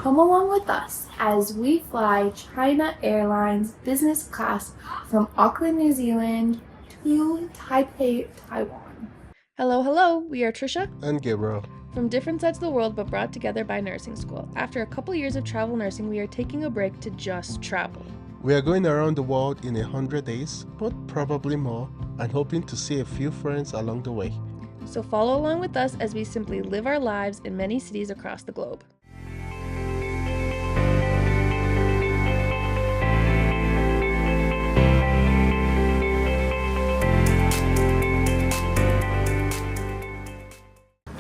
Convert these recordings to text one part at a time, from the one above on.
Come along with us as we fly China Airlines business class from Auckland, New Zealand to Taipei, Taiwan. Hello, hello, we are Trisha and Gabriel. from different sides of the world but brought together by nursing school. After a couple years of travel nursing, we are taking a break to just travel. We are going around the world in 100 days, but probably more, and hoping to see a few friends along the way. So follow along with us as we simply live our lives in many cities across the globe.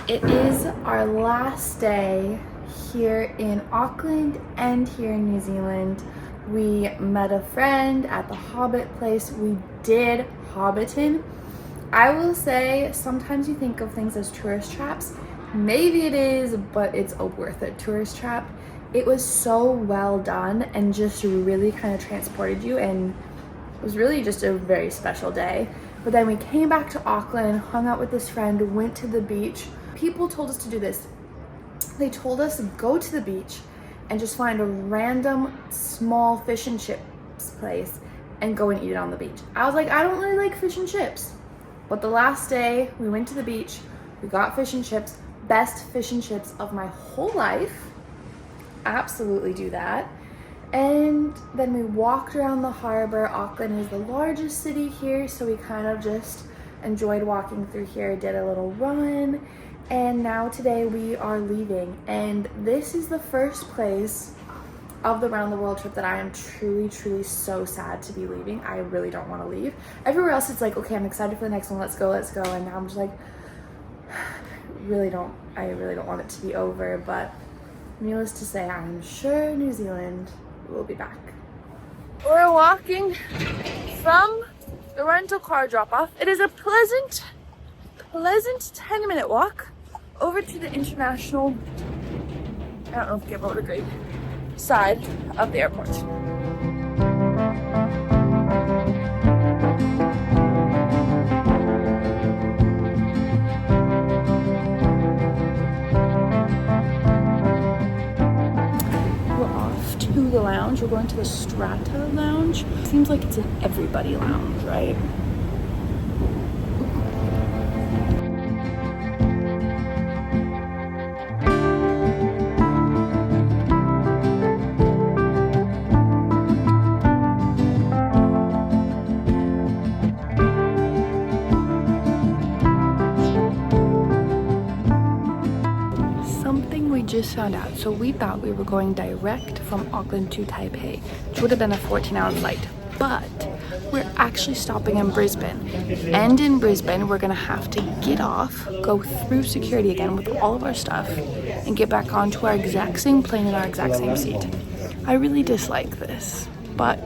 It is our last day here in Auckland and here in New Zealand. We met a friend at the Hobbit place. We did Hobbiton. I will say sometimes you think of things as tourist traps. Maybe it is, but it's a worth it tourist trap. It was so well done and just really kind of transported you, and it was really just a very special day. But then we came back to Auckland, hung out with this friend, went to the beach. People told us to do this. They told us to go to the beach and just find a random small fish and chips place and go and eat it on the beach. I was like, I don't really like fish and chips. But the last day we went to the beach, we got fish and chips, best fish and chips of my whole life. Absolutely do that. And then we walked around the harbor. Auckland is the largest city here, so we kind of just enjoyed walking through here, did a little run, and now today we are leaving. And this is the first place of the round the world trip that I am truly so sad to be leaving. I really don't want to leave. Everywhere else it's like, okay, I'm excited for the next one, let's go. And now I'm just like, I really don't want it to be over. But needless to say, I'm sure New Zealand will be back. We're walking from the rental car drop-off. It is a pleasant 10-minute walk over to the international, I don't know if Gabriel would agree, side of the airport. We're off to the lounge. We're going to the Strata Lounge. Seems like it's an everybody lounge, right? Just found out. So we thought we were going direct from Auckland to Taipei, which would have been a 14-hour flight, but we're actually stopping in Brisbane. And in Brisbane, we're gonna have to get off, go through security again with all of our stuff, and get back onto our exact same plane in our exact same seat. I really dislike this, but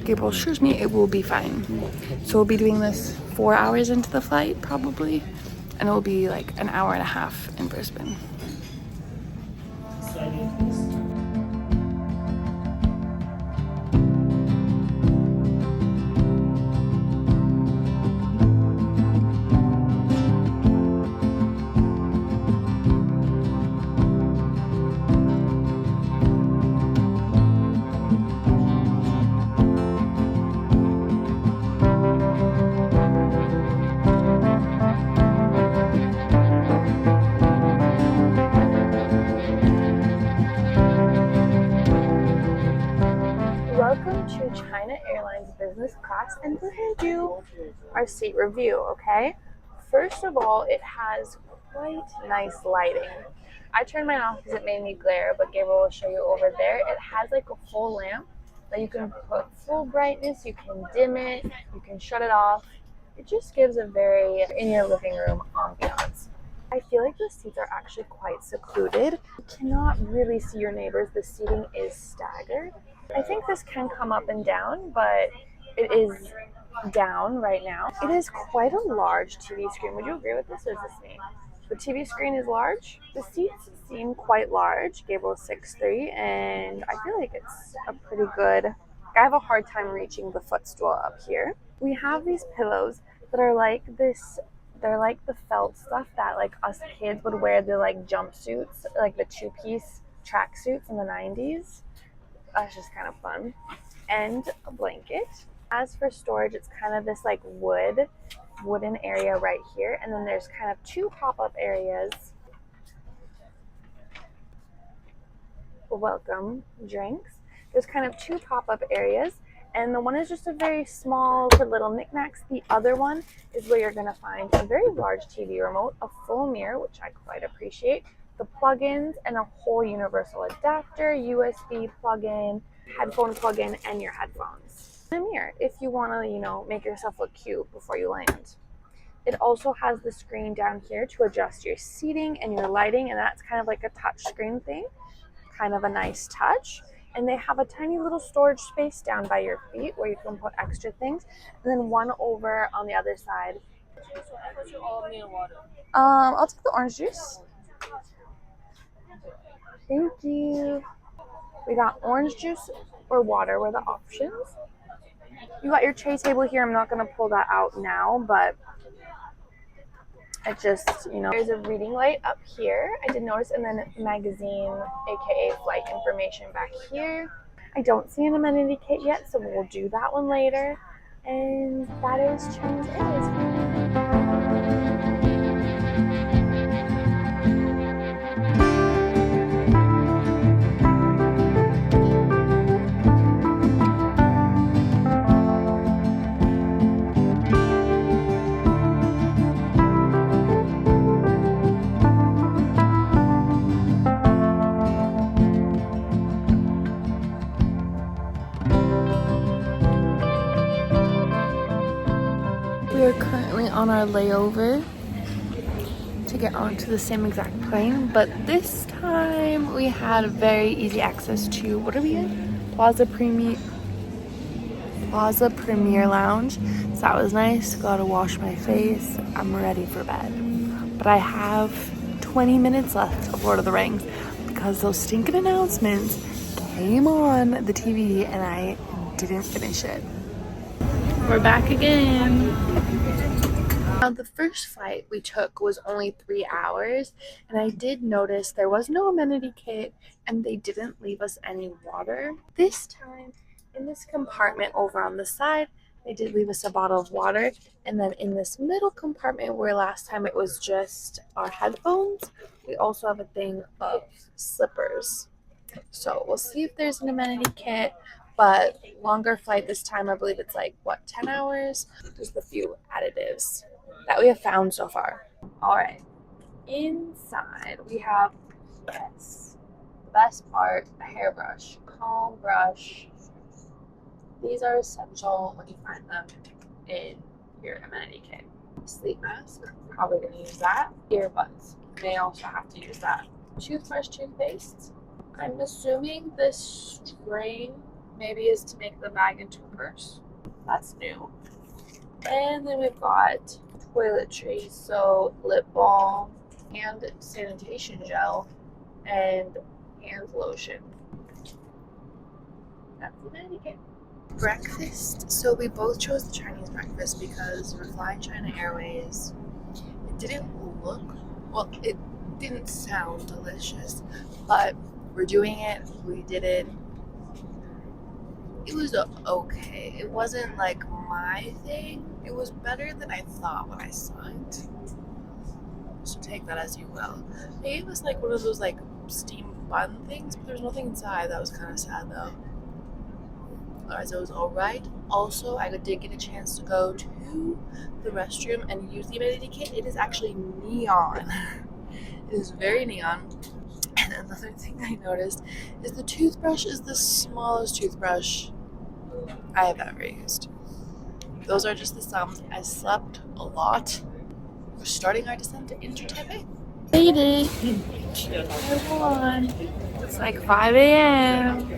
Gabriel assures me it will be fine. So we'll be doing this 4 hours into the flight, probably, and it will be like an hour and a half in Brisbane. Welcome to China Airlines business class, and we're going to do our seat review, okay? First of all, it has quite nice lighting. I turned mine off because it made me glare, but Gabriel will show you over there. It has like a full lamp that you can put full brightness, you can dim it, you can shut it off. It just gives a very in your living room ambiance. I feel like the seats are actually quite secluded. You cannot really see your neighbors. The seating is staggered. I think this can come up and down, but it is down right now. It is quite a large TV screen. Would you agree with this, or is this me? The TV screen is large. The seats seem quite large. Gabriel's 6'3", and I feel like it's a pretty good. I have a hard time reaching the footstool up here. We have these pillows that are like this. They're like the felt stuff that like us kids would wear. They're like jumpsuits, like the two-piece tracksuits in the 90s. That's just kind of fun. And a blanket. As for storage, it's kind of this like wooden area right here, and then there's kind of two pop-up areas. Welcome drinks. There's kind of two pop-up areas, and the one is just a very small for little knickknacks. The other one is where you're going to find a very large TV remote, a full mirror, which I quite appreciate, the plugins, and a whole universal adapter, USB plug-in, headphone plug-in, and your headphones. And a mirror if you want to, make yourself look cute before you land. It also has the screen down here to adjust your seating and your lighting, and that's kind of like a touch screen thing. Kind of a nice touch. And they have a tiny little storage space down by your feet where you can put extra things, and then one over on the other side. I'll take the orange juice. Thank you. We got orange juice or water were the options. You got your tray table here. I'm not going to pull that out now, but it just, there's a reading light up here. I did notice, and then magazine, aka flight information back here. I don't see an amenity kit yet, so we'll do that one later. And that is Chinese Airways. We are currently on our layover to get onto the same exact plane, but this time we had very easy access to, what are we in? Plaza Premier Lounge. So that was nice. Gotta wash my face. I'm ready for bed. But I have 20 minutes left of Lord of the Rings because those stinking announcements came on the TV and I didn't finish it. We're back again. Now, the first flight we took was only 3 hours, and I did notice there was no amenity kit and they didn't leave us any water. This time, in this compartment over on the side, they did leave us a bottle of water, and then in this middle compartment where last time it was just our headphones, we also have a thing of slippers. So we'll see if there's an amenity kit, but longer flight this time. I believe it's like, 10 hours? Just a few additives that we have found so far. All right, inside we have this, the best part, a hairbrush, comb brush. These are essential when you find them in your amenity kit. Sleep mask, probably gonna use that. Earbuds, may also have to use that. Toothbrush, toothpaste. I'm assuming this string maybe is to make the bag into a purse. That's new. And then we've got toiletries, so lip balm, hand sanitation gel, and hand lotion. That's the amenity kit. Breakfast. So we both chose the Chinese breakfast because we're flying China Airways. It didn't it didn't sound delicious, but we're doing it. We did it. It was okay. It wasn't like my thing. It was better than I thought when I saw it. So take that as you will. They gave us like one of those like steam bun things, but there's nothing inside. That was kind of sad though. Otherwise, it was alright. Also, I did get a chance to go to the restroom and use the amenity kit. It is actually neon. It is very neon. And another thing I noticed is the toothbrush is the smallest toothbrush I have ever used. Those are just the sums. I slept a lot. We're starting our descent into Taipei. Made it. Come on. It's like 5 a.m.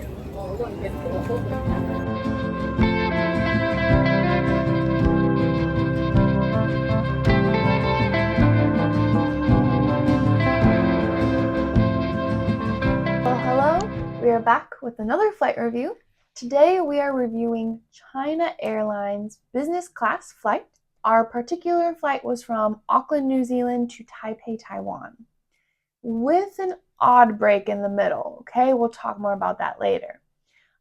Well, hello. We are back with another flight review. Today we are reviewing China Airlines business class flight. Our particular flight was from Auckland, New Zealand to Taipei, Taiwan. with an odd break in the middle. Okay, we'll talk more about that later.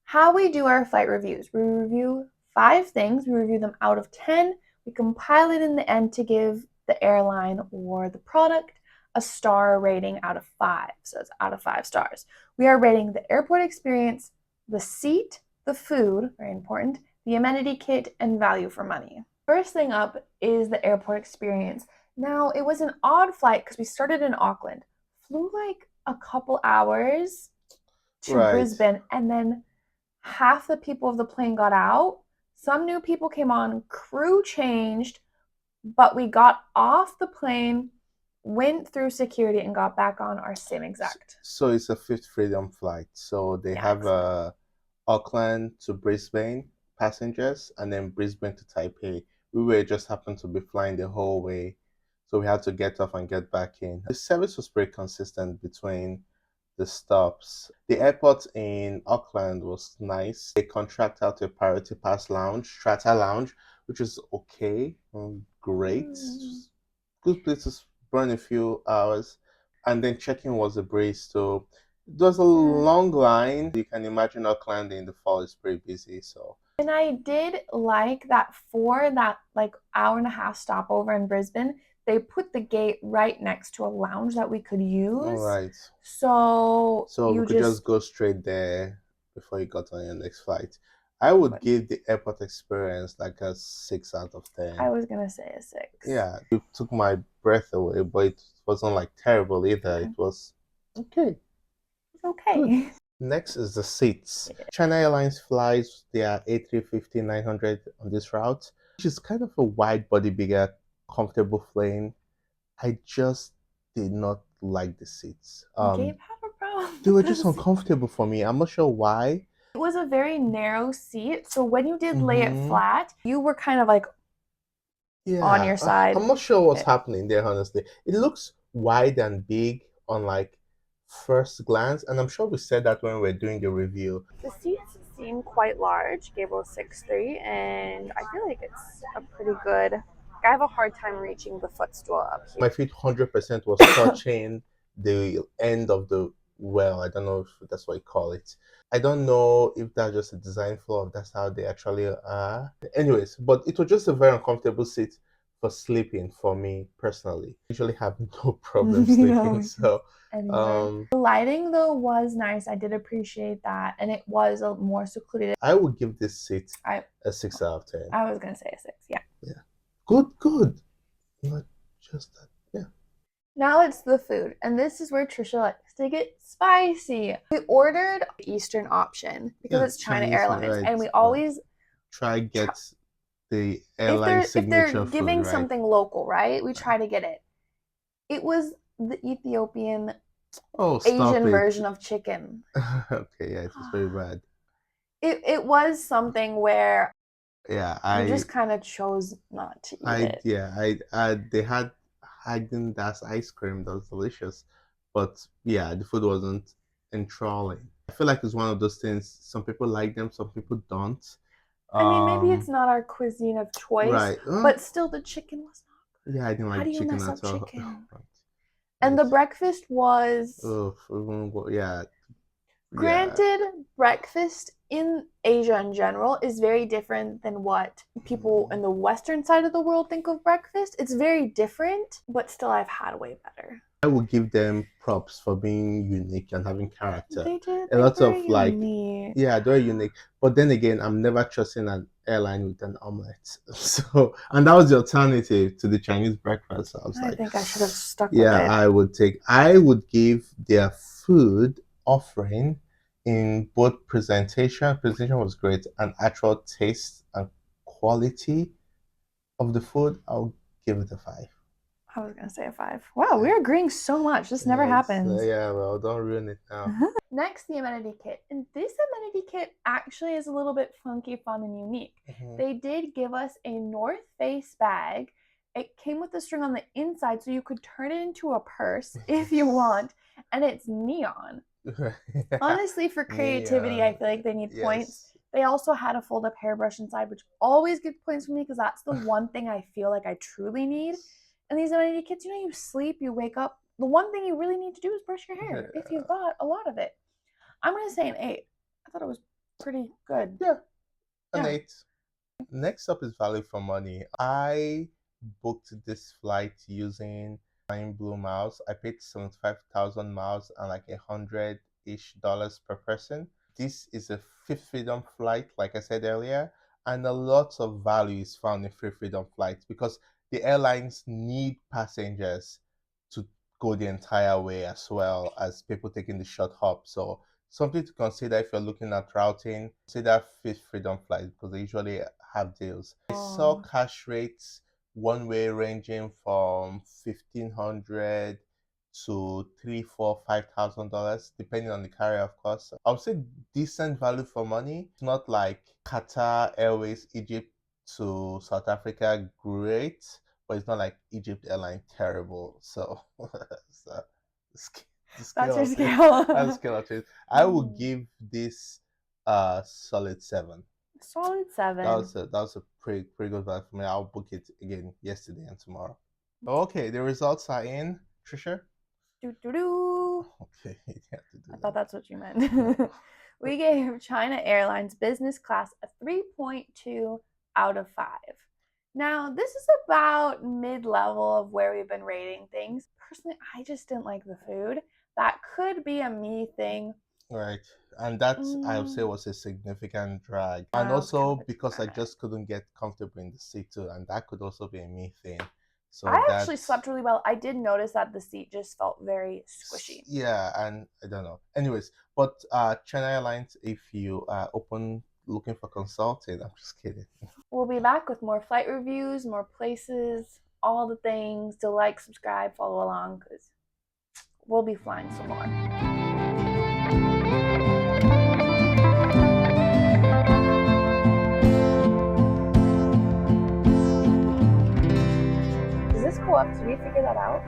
How we do our flight reviews. We review 5 things. We review them out of 10. We compile it in the end to give the airline or the product a star rating out of 5. So it's out of 5 stars. We are rating the airport experience, the seat, the food, very important, the amenity kit, and value for money. First thing up is the airport experience. Now, it was an odd flight because we started in Auckland, flew like a couple hours to Brisbane, and then half the people of the plane got out. Some new people came on, crew changed, but we got off the plane, went through security, and got back on our same exact. So it's a Fifth Freedom flight. So they have Auckland to Brisbane passengers and then Brisbane to Taipei. We were just happened to be flying the whole way. So we had to get off and get back in. The service was pretty consistent between the stops. The airport in Auckland was nice. They contract out a priority pass lounge, strata lounge, which is okay, great, good place to burn a few hours. And then check-in was a breeze. So it was a long line. You can imagine Auckland in the fall is pretty busy. So. And I did like that for that like hour and a half stopover in Brisbane, they put the gate right next to a lounge that we could use. All right. So you could just go straight there before you got on your next flight. I would give the airport experience like a 6 out of 10. I was gonna say a 6. Yeah, it took my breath away, but it wasn't like terrible either. It was okay. Okay. Good. Next is the seats. China Airlines flies their A350-900 on this route, which is kind of a wide body, bigger, comfortable plane. I just did not like the seats. Gabe had a problem. They were just uncomfortable for me. I'm not sure why. It was a very narrow seat, so when you did lay it flat, you were kind of like on your side. I'm not sure what's happening there, honestly. It looks wide and big on like first glance, and I'm sure we said that when we were doing the review. The seats seem quite large. Gabriel's 6'3", and I feel like it's a pretty good. I have a hard time reaching the footstool up here. My feet 100% was touching the end of the well. I don't know if that's what you call it. I don't know if that's just a design flaw, if that's how they actually are. Anyways, but it was just a very uncomfortable seat for sleeping for me personally. I usually have no problem sleeping. So the lighting though was nice. I did appreciate that, and it was a more secluded. I would give this seat a 6 out of 10. I was gonna say a 6. Yeah. Good. Not just that. Yeah. Now it's the food, and this is where Trisha likes to get spicy. We ordered the Eastern option because it's China Airlines, and we always try get the airline signature food. If they're giving something local, right? We try to get it. It was the Ethiopian Asian version of chicken. Okay, yeah, it was very bad. It was something where I just kind of chose not to eat it. They had Haagen-Dazs ice cream that was delicious, but yeah, the food wasn't enthralling. I feel like it's one of those things. Some people like them, some people don't. I mean, maybe it's not our cuisine of choice, right? But still, the chicken was not good. Yeah, I didn't like chicken at all. How do you mess up chicken? And the breakfast was. Granted, breakfast in Asia in general is very different than what people in the Western side of the world think of breakfast. It's very different, but still I've had way better. I would give them props for being unique and having character. They did. A lot of unique. They're unique. But then again, I'm never trusting an airline with an omelette. So, and that was the alternative to the Chinese breakfast. I think I should have stuck with it. I would give their food offering in both presentation was great, and actual taste and quality of the food. I'll give it a 5. I was gonna say a 5. Wow, we're agreeing so much. This never happens. Well, don't ruin it now. Next, the amenity kit. And this amenity kit actually is a little bit funky, fun, and unique. They did give us a North Face bag. It came with a string on the inside, so you could turn it into a purse if you want, and it's neon. Honestly, for creativity, I feel like they need points. They also had a fold-up hairbrush inside, which always gets points for me because that's the one thing I feel like I truly need. And these amenity kits, you sleep, you wake up, the one thing you really need to do is brush your hair if you've got a lot of it. I'm going to say an 8. I thought it was pretty good. Yeah, an Yeah. 8. Next up is value for money. I booked this flight using Blue miles. I paid 75,000 miles and like $100-ish per person. This is a Fifth Freedom flight, like I said earlier, and a lot of value is found in Fifth Freedom flights because the airlines need passengers to go the entire way as well as people taking the short hop. So something to consider if you're looking at routing, consider Fifth Freedom flights because they usually have deals. I saw cash rates one way ranging from 1,500 to $3, $4, $5,000, depending on the carrier, of course. I would say decent value for money. It's not like Qatar Airways, Egypt to South Africa, great, but it's not like Egypt Airline, terrible. So, so the That's your of it- scale. that's the scale of it. I would give this a solid 7. Solid 7. That was a pretty good value for me. I'll book it again yesterday and tomorrow. Okay, the results are in. Trisha? Doo-doo-doo. Okay, you have to do I that. thought that's what you meant. We gave China Airlines business class a 3.2 out of 5. Now, this is about mid-level of where we've been rating things. Personally, I just didn't like the food. That could be a me thing. Right. And that I would say was a significant drag. And That was kind also of a because I drag. just couldn't get comfortable in the seat too, and that could also be a me thing. So I actually that's slept really well. I did notice that the seat just felt very squishy. yeah, and I don't know. Anyways, but China Airlines, if you are open looking for consulting, I'm just kidding. We'll be back with more flight reviews, more places, all the things. So like, subscribe, follow along, because we'll be flying some more. Does this go up? Did we figure that out?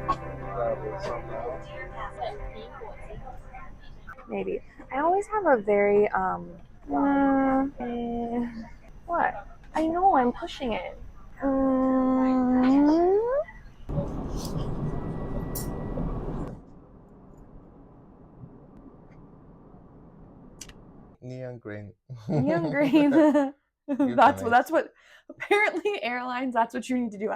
Maybe. I always have a very what? I know I'm pushing it. Neon green. Neon green. Give That's an 8. what apparently airlines, that's what you need to do.